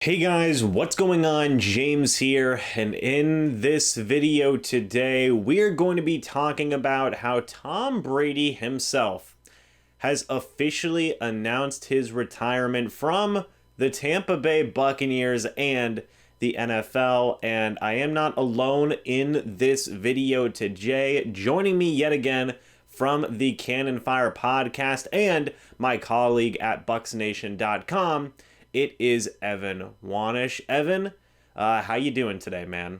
Hey guys, what's going on? James here, and in this video today, we're going to be talking about how Tom Brady himself has officially announced his retirement from the Tampa Bay Buccaneers and the NFL. And I am not alone in this video today. Joining me yet again from the Cannon Fire podcast and my colleague at BucsNation.com, it is Evan Wanish. Evan, how you doing today, man?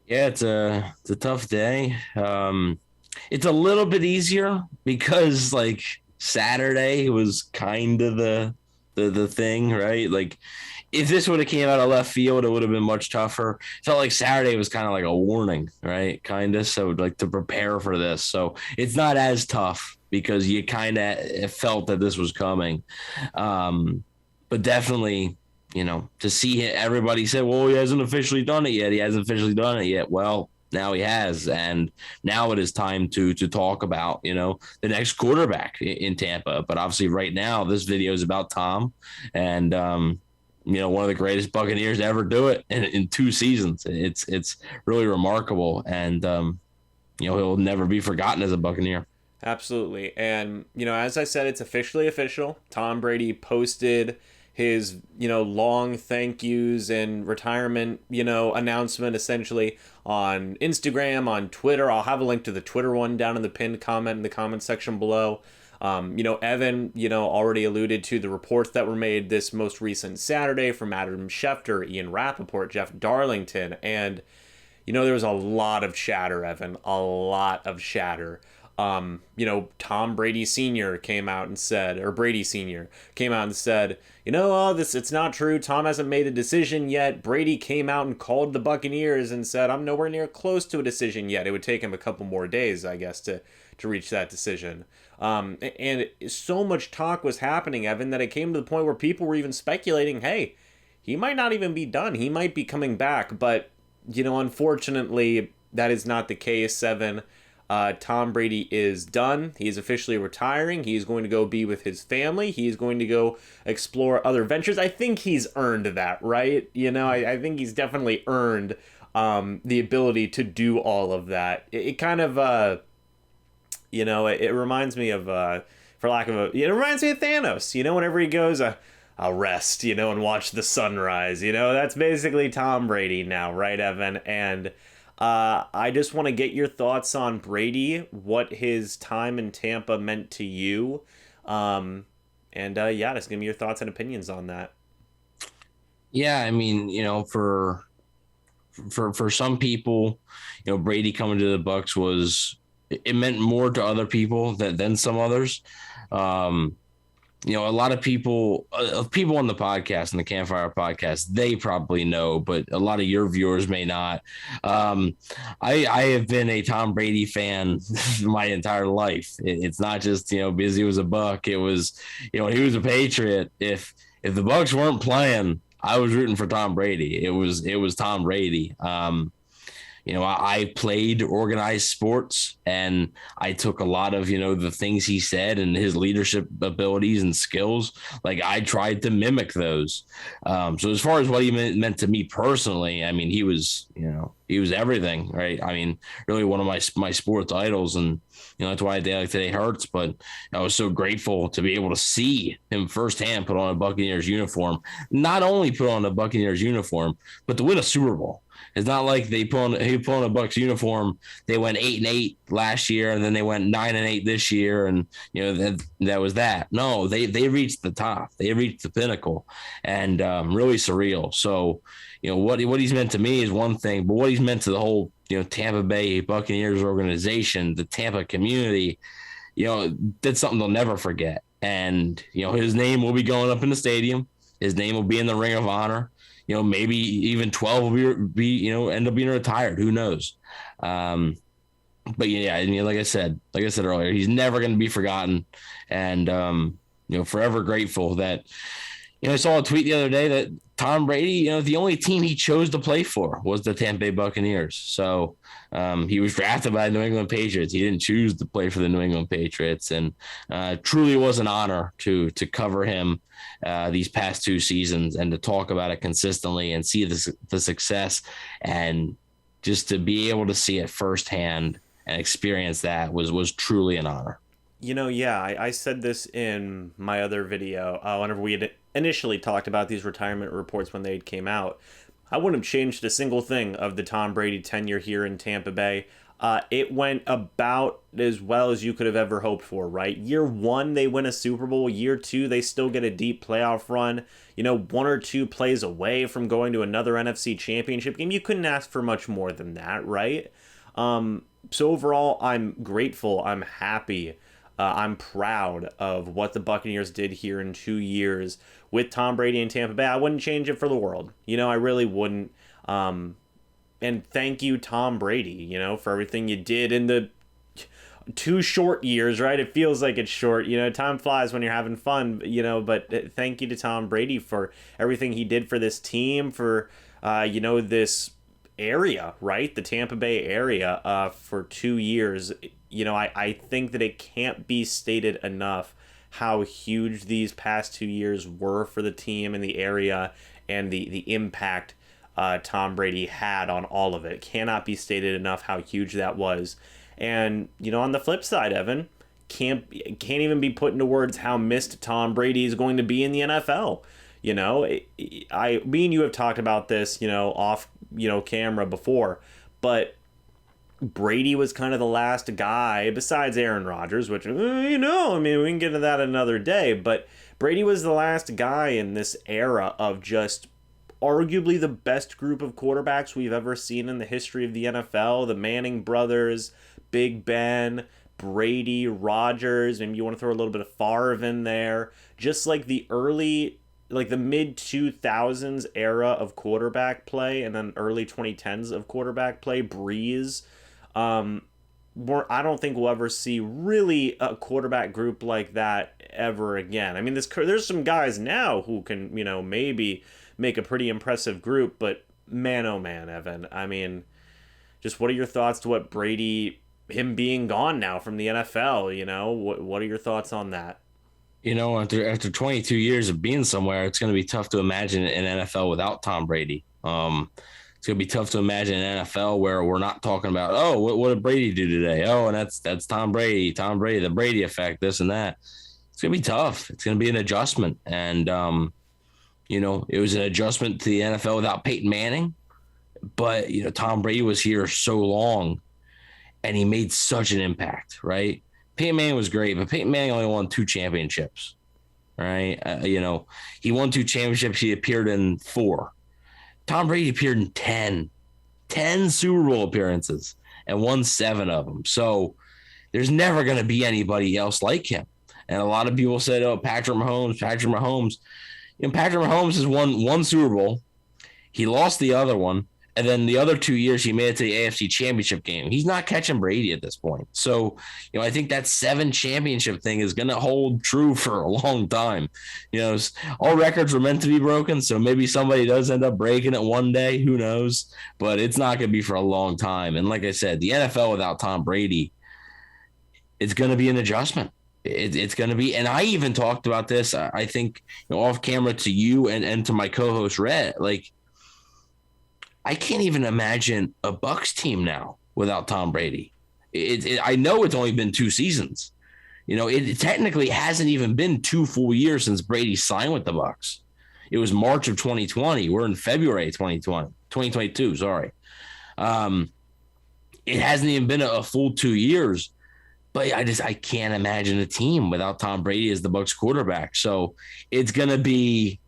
Yeah, it's a tough day. It's a little bit easier because like Saturday was kind of the thing, right? Like if this would have came out of left field, it would have been much tougher. Felt like Saturday was kind of like a warning, right? Kind of so like to prepare for this. So it's not as tough because you kind of felt that this was coming. But definitely, to see it, everybody said, well, he hasn't officially done it yet. He hasn't officially done it yet. Well, now he has. And now it is time to talk about, the next quarterback in Tampa. But obviously right now, this video is about Tom and, one of the greatest Buccaneers to ever do it in 2 seasons. It's really remarkable. And, he'll never be forgotten as a Buccaneer. Absolutely. And, as I said, it's officially official. Tom Brady posted his, long thank yous and retirement, announcement essentially on Instagram, on Twitter. I'll have a link to the Twitter one down in the pinned comment in the comment section below. Evan, already alluded to the reports that were made this most recent Saturday from Adam Schefter, Ian Rappaport, Jeff Darlington. And, there was a lot of chatter, Evan, a lot of chatter. Tom Brady Sr. came out and said, or Brady Sr. came out and said, it's not true. Tom hasn't made a decision yet. Brady came out and called the Buccaneers and said, I'm nowhere near close to a decision yet. It would take him a couple more days, I guess, to reach that decision. And so much talk was happening, Evan, that it came to the point where people were even speculating, hey, he might not even be done. He might be coming back. But, unfortunately, that is not the case, Evan. Tom Brady is done. He is officially retiring. He is going to go be with his family. He is going to go explore other ventures. I think he's earned that, right? I think he's definitely earned the ability to do all of that. It kind of, it reminds me of, it reminds me of Thanos. Whenever he goes, I'll rest, and watch the sunrise. That's basically Tom Brady now, right, Evan? And I just want to get your thoughts on Brady, what his time in Tampa meant to you. Just give me your thoughts and opinions on that. Yeah, I mean, for some people, Brady coming to the Bucs it meant more to other people than some others. A lot of people on the podcast and the Campfire podcast, they probably know, but a lot of your viewers may not. I have been a Tom Brady fan my entire life. It's not just, because he was a Buck. It was, when he was a Patriot. If the Bucs weren't playing, I was rooting for Tom Brady. It was Tom Brady. I played organized sports and I took a lot of, the things he said and his leadership abilities and skills. Like I tried to mimic those. So as far as what he meant to me personally, I mean, he was everything, right? I mean, really one of my sports idols. And, that's why a day like today hurts, but I was so grateful to be able to see him firsthand put on a Buccaneers uniform, not only put on a Buccaneers uniform, but to win a Super Bowl. It's not like he put on a Bucs uniform. They went 8-8 last year, and then they went 9-8 this year, and that was that. No, they reached the top. They reached the pinnacle, and really surreal. So, what he's meant to me is one thing, but what he's meant to the whole Tampa Bay Buccaneers organization, the Tampa community, that's something they'll never forget. And his name will be going up in the stadium. His name will be in the Ring of Honor. Maybe even 12 will be end up being retired. Who knows? But yeah, I mean, like I said earlier, he's never going to be forgotten, and forever grateful that. I saw a tweet the other day that Tom Brady, the only team he chose to play for was the Tampa Bay Buccaneers. So he was drafted by the New England Patriots. He didn't choose to play for the New England Patriots, and truly was an honor to cover him these past 2 seasons and to talk about it consistently and see the success, and just to be able to see it firsthand and experience that was truly an honor. I said this in my other video whenever we had initially talked about these retirement reports when they came out. I wouldn't have changed a single thing of the Tom Brady tenure here in Tampa Bay. It went about as well as you could have ever hoped for, right? Year 1, they win a Super Bowl. Year 2, they still get a deep playoff run. 1 or 2 plays away from going to another NFC championship game. You couldn't ask for much more than that, right? So overall, I'm grateful. I'm happy. I'm proud of what the Buccaneers did here in 2 years with Tom Brady and Tampa Bay. I wouldn't change it for the world. I really wouldn't. And thank you, Tom Brady, for everything you did in the 2 short years, right? It feels like it's short. Time flies when you're having fun, but thank you to Tom Brady for everything he did for this team, for, this area, right? The Tampa Bay area for 2 years. I think that it can't be stated enough how huge these past 2 years were for the team and the area, and the impact Tom Brady had on all of it. It cannot be stated enough how huge that was. And, on the flip side, Evan, can't even be put into words how missed Tom Brady is going to be in the NFL. Me and you have talked about this, off, camera before, but Brady was kind of the last guy besides Aaron Rodgers, which, we can get into that another day, but Brady was the last guy in this era of just arguably the best group of quarterbacks we've ever seen in the history of the NFL. The Manning brothers, Big Ben, Brady, Rodgers, maybe you want to throw a little bit of Favre in there. Just like the mid 2000s era of quarterback play, and then early 2010s of quarterback play, Breeze. I don't think we'll ever see really a quarterback group like that ever again. I mean, there's some guys now who can, maybe make a pretty impressive group, but man, oh man, Evan. I mean, just what are your thoughts to what Brady, him being gone now from the NFL, what are your thoughts on that? After 22 years of being somewhere, it's going to be tough to imagine an NFL without Tom Brady. It's going to be tough to imagine an NFL where we're not talking about, what did Brady do today? Oh, and that's Tom Brady, the Brady effect, this and that. It's going to be tough. It's going to be an adjustment. And, it was an adjustment to the NFL without Peyton Manning. But, Tom Brady was here so long and he made such an impact, right? Peyton Manning was great, but Peyton Manning only won 2 championships, right? He won 2 championships. He appeared in 4. Tom Brady appeared in 10 Super Bowl appearances and won 7 of them. So there's never going to be anybody else like him. And a lot of people said, Patrick Mahomes. Patrick Mahomes has won 1 Super Bowl. He lost the other one. And then the other 2 years, he made it to the AFC Championship game. He's not catching Brady at this point. So, I think that 7 championship thing is going to hold true for a long time. All records were meant to be broken, so maybe somebody does end up breaking it one day. Who knows? But it's not going to be for a long time. And like I said, the NFL without Tom Brady, it's going to be an adjustment. It's going to be, and I even talked about this, I think, off camera to you and to my co-host, Rhett, I can't even imagine a Bucs team now without Tom Brady. I know it's only been 2 seasons. It technically hasn't even been 2 full years since Brady signed with the Bucs. It was March of 2020. We're in February 2022, sorry. It hasn't even been a full 2 years. But I can't imagine a team without Tom Brady as the Bucs quarterback. So it's going to be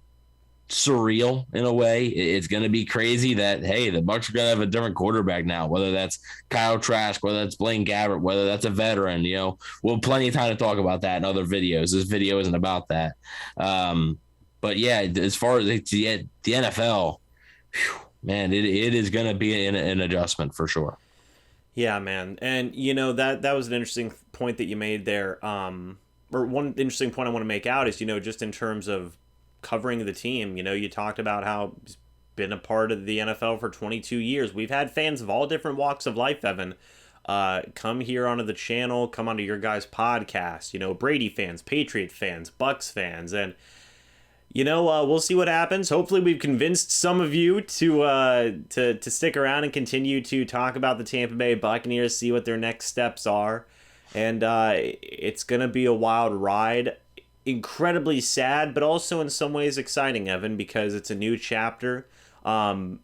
surreal in a way. It's going to be crazy that, hey, the Bucs are going to have a different quarterback now, whether that's Kyle Trask, whether that's Blaine Gabbert, whether that's a veteran. We'll have plenty of time to talk about that in other videos. This video isn't about that. But yeah, as far as the NFL, man, it is going to be an adjustment for sure. Yeah, man. And, that was an interesting point that you made there. Or one interesting point I want to make out is, just in terms of covering the team. You know, you talked about how he's been a part of the NFL for 22 years. We've had fans of all different walks of life, Evan, come here onto the channel, come onto your guys' podcast. You know, Brady fans, Patriot fans, Bucs fans, and you know, we'll see what happens. Hopefully, we've convinced some of you to stick around and continue to talk about the Tampa Bay Buccaneers, see what their next steps are, and it's gonna be a wild ride. Incredibly sad, but also in some ways exciting, Evan, because it's a new chapter. You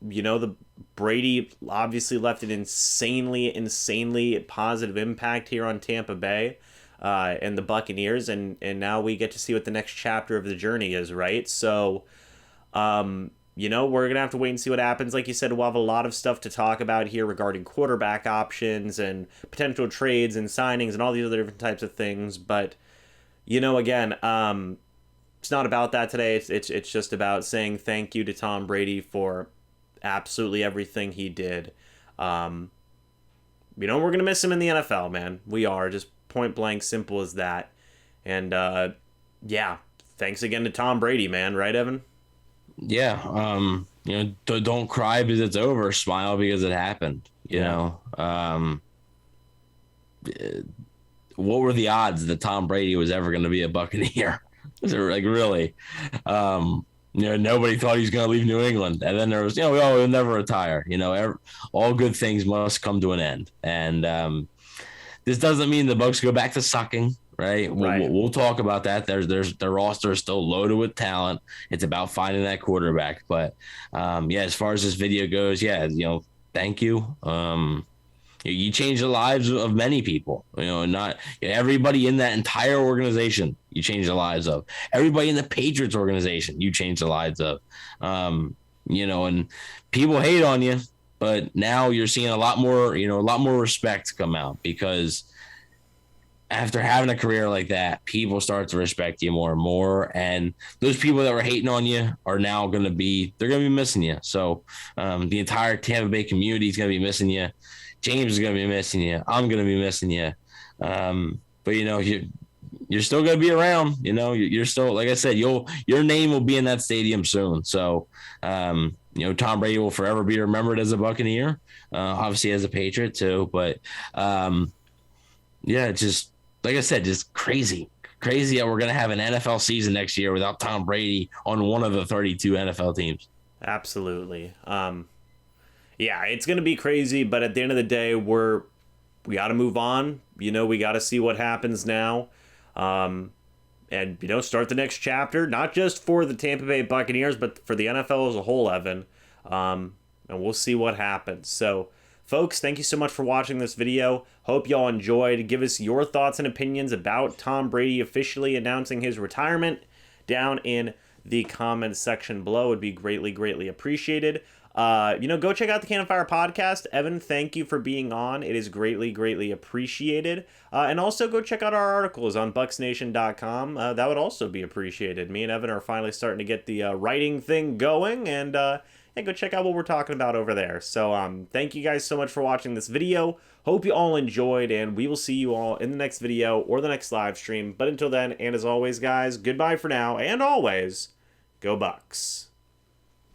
know, the Brady obviously left an insanely positive impact here on Tampa Bay. And the Buccaneers, and now we get to see what the next chapter of the journey is, right? So, you know, we're going to have to wait and see what happens. Like you said, we'll have a lot of stuff to talk about here regarding quarterback options and potential trades and signings and all these other different types of things. But, you know, again, it's not about that today. It's just about saying thank you to Tom Brady for absolutely everything he did. You know, we're going to miss him in the NFL, man. We are, just point blank, simple as that. And yeah, thanks again to Tom Brady, man. Right, Evan? Yeah. You know, don't cry because it's over. Smile because it happened. You know, what were the odds that Tom Brady was ever going to be a Buccaneer? Like, really? You know, nobody thought he was going to leave New England. And then there was, you know, he'll never retire. You know, all good things must come to an end. And this doesn't mean the Bucs go back to sucking, right? We'll talk about that. Their roster is still loaded with talent. It's about finding that quarterback. But yeah, as far as this video goes, yeah, you know, thank you. You changed the lives of many people. You know, not everybody in that entire organization. You changed the lives of everybody in the Patriots organization. You changed the lives of. You know, and people hate on you. But now you're seeing a lot more respect come out, because after having a career like that, people start to respect you more and more. And those people that were hating on you are now they're going to be missing you. So the entire Tampa Bay community is going to be missing you. James is going to be missing you. I'm going to be missing you. But, you know, you're still going to be around. You know, you're still, like I said, your name will be in that stadium soon. So, you know, Tom Brady will forever be remembered as a Buccaneer, obviously as a Patriot too. But yeah, just like I said, just crazy that we're going to have an NFL season next year without Tom Brady on one of the 32 NFL teams. Absolutely. Yeah, it's going to be crazy, but at the end of the day, we got to move on. You know, we got to see what happens now. And, you know, start the next chapter, not just for the Tampa Bay Buccaneers, but for the NFL as a whole, Evan. And we'll see what happens. So, folks, thank you so much for watching this video. Hope y'all enjoyed. Give us your thoughts and opinions about Tom Brady officially announcing his retirement down in the comments section below. It would be greatly appreciated. You know, go check out the Cannon Fire podcast. Evan, thank you for being on. It is greatly appreciated. And also go check out our articles on BucsNation.com. That would also be appreciated. Me and Evan are finally starting to get the writing thing going, and yeah, go check out what we're talking about over there. So thank you guys so much for watching this video. Hope you all enjoyed, and we will see you all in the next video or the next live stream. But until then, and as always, guys, goodbye for now, and always, go Bucs.